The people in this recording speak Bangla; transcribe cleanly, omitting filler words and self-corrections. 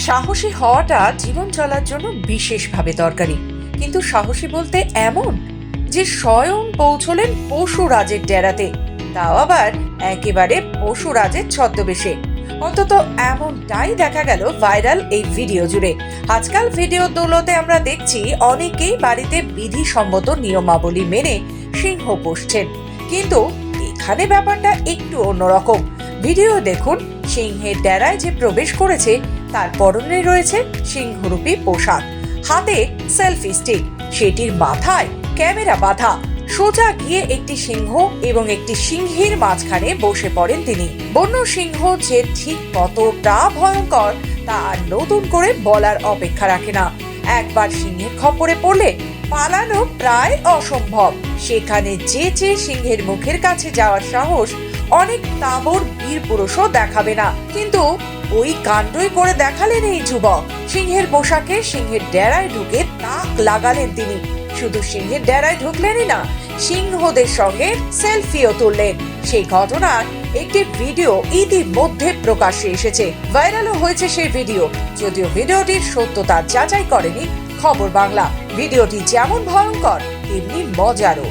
সাহসী হওয়াটা জীবন চলার জন্য বিশেষভাবে দরকারি, কিন্তু সাহসী বলতে এমন যে স্বয়ং পৌঁছলেন পশুরাজের ডেরাতে, তাও আবার একেবারে পশুরাজের ছদ্মবেশে। অন্তত এমনটাই দেখা গেল ভাইরাল এই ভিডিও জুড়ে। আজকাল ভিডিও দৌলতে আমরা দেখছি অনেকেই বাড়িতে বিধিসম্মত নিয়মাবলী মেনে সিংহ পুষছেন, কিন্তু এখানে ব্যাপারটা একটু অন্যরকম। ভিডিও দেখুন, সিংহের ডেরায় যে প্রবেশ করেছে তার পরনে রয়েছে সিংহরূপী পোশাক, হাতে সেলফি স্টিক, সেটির মাথায় ক্যামেরা বাঁধা। সোজা গিয়ে একটি সিংহ এবং একটি সিংহের মাঝখানে বসে পড়েন তিনি। বন্য সিংহ যে ঠিক কতটা ভয়ঙ্কর তা আর নতুন করে বলার অপেক্ষা রাখে না। একবার সিংহের খপ্পরে পড়লে পালানো প্রায় অসম্ভব। সেখানে যে সিংহের মুখের কাছে যাওয়ার সাহস অনেক তাবড় বীর পুরুষও দেখাবে না, কিন্তু ওই কাণ্ডই করে দেখালেন এই যুবক। সিংহের পোশাকে সিংহের ডেরায় ঢুকে তাক লাগালেন তিনি। শুধু সিংহের ডেরায় ঢুকলেনই না, সিংহদের সঙ্গে সেলফিও তুললেন। সেই ঘটনার একটি ভিডিও ইতিমধ্যে প্রকাশ্যে এসেছে, ভাইরালও হয়েছে সেই ভিডিও। যদিও ভিডিওটির সত্যতা যাচাই করেনি খবর বাংলা। ভিডিওটি যেমন ভয়ঙ্কর তেমনি মজারও।